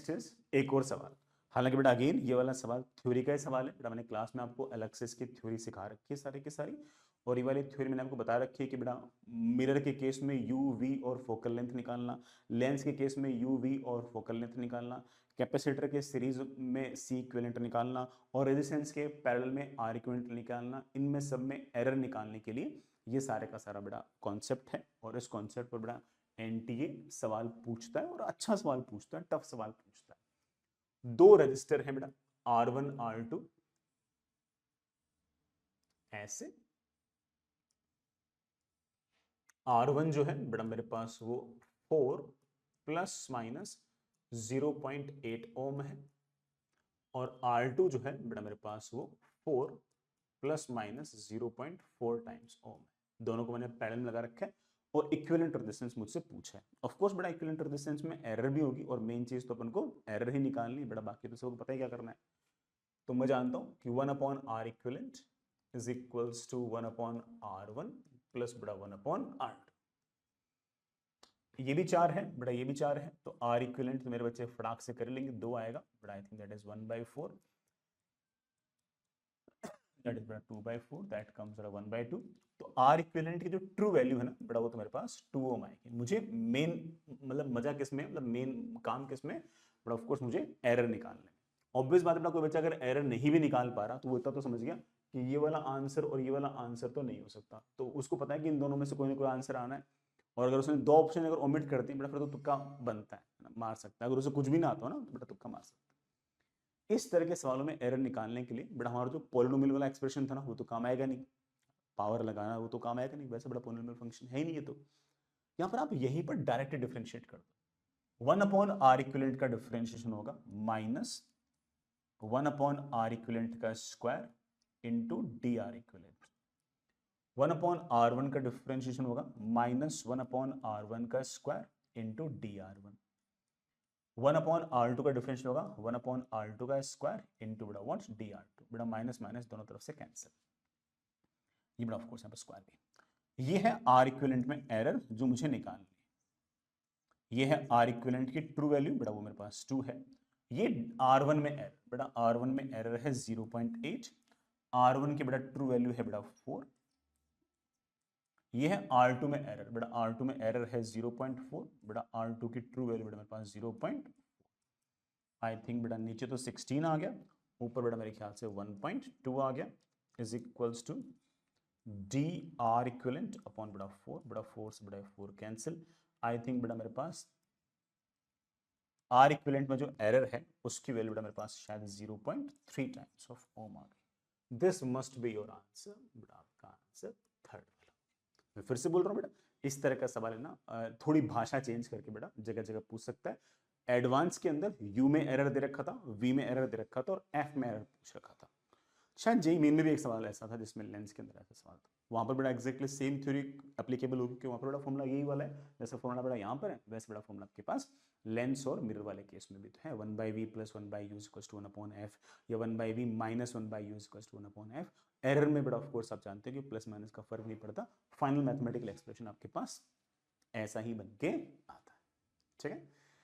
Next is एक और सवाल। हालांकि बेटा अगेन ये वाला सवाल थ्योरी का ही सवाल है बेटा, मैंने क्लास में आपको अलग से इसकी थ्योरी सिखा रखी है सारी की सारी, और ये वाली थ्योरी मैंने आपको बता रखी है कि बेटा मिरर के केस में यू वी और फोकल लेंथ निकालना, लेंस के केस में यू वी और फोकल लेंथ निकालना, कैपेसिटर के सीरीज में सी इक्विवेलेंट निकालना, और रेजिस्टेंस के पैरेलल में आर इक्विवेलेंट निकालना। इनमें सब में एरर निकालने के लिए ये सारे का सारा बड़ा कॉन्सेप्ट है, और इस कॉन्सेप्ट पर बड़ा एनटीए सवाल पूछता है और अच्छा सवाल पूछता है, टफ सवाल पूछता है। दो रजिस्टर है बेटा R1 R2 ऐसे, R1 जो है बेटा मेरे पास वो 4 प्लस माइनस 0.8 ओम है, और R2 जो है बेटा मेरे पास वो 4 प्लस माइनस 0.4 टाइम्स ओम है। दोनों को मैंने पैरेलल में लगा रखा है और इक्विवेलेंट रेजिस्टेंस मुझसे पूछा है। ऑफ कोर्स बेटा इक्विवेलेंट रेजिस्टेंस में एरर भी होगी, और मेन चीज तो अपन को एरर ही निकालनी है बेटा, बाकी तो सबको पता ही क्या करना है। तो मैं जानता हूं कि 1 upon R equivalent is equals to 1 upon R1 plus बेटा 1 अपॉन R2। ये भी 4 है बेटा, ये भी 4 है, तो आर इक्विवेलेंट तो मेरे बच्चे फटाक से कर लेंगे, 2 आएगा बेटा, I think that is 1/4, that is 2/4, that comes 1/2। तो आर इक्विवेलेंट की जो ट्रू वैल्यू है ना बेटा, वो तो मेरे पास 2 ओम आएगी। मुझे मेन मतलब मजा किस में, मतलब मेन काम किस में बेटा, ऑफ कोर्स मुझे एरर निकालना है। ऑब्वियस बात है बेटा, कोई बच्चा अगर एरर नहीं भी निकाल पा रहा तो वो इतना तो समझ गया कि ये वाला आंसर और ये वाला आंसर तो नहीं हो सकता, तो उसको पता है कि इन दोनों में से कोई ना कोई आंसर आना है। और अगर उसने 2 ऑप्शन अगर ओमिट कर दी बेटा, फिर तो तुक्का बनता है, मार सकता है। अगर उसे कुछ भी ना आता हो ना तो बेटा तुक्का मार सकता है। इस तरह के सवालों में एरर निकालने के लिए बेटा हमारा जो पॉलिनोमियल वाला एक्सप्रेशन था ना, वो तो काम आएगा नहीं, पावर लगाना वो तो काम आएगा नहीं, वैसे बड़ा पॉलिनोमियल फंक्शन है ही नहीं है। तो यहाँ पर आप यहीं पर डायरेक्ट डिफरेंशिएट कर दो। 1 अपॉन आर इक्विवेलेंट का डिफरेंशिएशन होगा माइनस 1 अपॉन आर इक्विवेलेंट का square into D R equivalent. 1 upon R1 का डिफरेंशिएशन होगा माइनस 1 अपॉन R1 का square into D R one. 1 upon R2 का डिफरेंशियल होगा 1 अपॉन R2 का स्क्वायर इंटू बेटा व्हाट डी आर टू। बेटा minus minus दोनों तरफ से कैंसिल, ये बेटा ऑफ कोर्स यहाँ पर स्क्वायर भी। ये है आर इक्विवेलेंट में एरर जो मुझे निकालनी है। ये है आर इक्विवेलेंट की ट्रू वैल्यू बेटा, वो मेरे पास 2 है। ये R1 में एरर बेटा, R1 में एरर है 0.8, R1 की बेटा ट्रू वैल्यू है बेटा 4। ये है R2 में एरर बेटा, R2 में एरर है 0.4 बेटा, R2 की ट्रू वैल्यू बेटा मेरे पास 0.4। आई थिंक बेटा नीचे तो 16 आ गया, ऊपर बेटा मेरे ख्याल से 1.2 आ गया, is equals to D R equivalent upon बेटा 4। बेटा 4 से बेटा 4 कैंसिल। आई थिंक बेटा मेरे पास आर इक्विवेलेंट में जो एरर है उसकी वैल्यू बेटा मेरे पास शायद 0.3 टाइम्स ऑफ ओम आ गई। This must be your answer बेटा, आपका आंसर थर्ड वाला। मैं फिर से बोल रहा हूँ बेटा, इस तरह का सवाल है ना, थोड़ी भाषा चेंज करके बेटा जगह जगह पूछ सकता है। एडवांस के अंदर यू में एरर दे रखा था, वी में एरर दे रखा था, और एफ में एरर पूछ रखा था। शायद जेई मेन में भी एक सवाल ऐसा था जिसमें लेंस के अंदर ऐसा सवाल था, वहां पर बड़ा एग्जैक्टली सेम थ्योरी एप्लीकेबल होगी, कि वहां पर बड़ा फॉर्मूला यही वाला है, जैसा फॉर्मूला बड़ा यहाँ पर है वैसे बड़ा फॉर्मूला आपके पास लेंस और मिरर वाले केस में भी तो है। 1/v plus 1/u equals to 1/f, या 1/v minus 1/u equals to 1/f। Error में बड़ा ऑफ कोर्स आप जानते हैं कि प्लस माइनस का फर्क नहीं पड़ता, फाइनल मैथमेटिकल एक्सप्रेशन आपके पास ऐसा ही बन के आता है। ठीक है,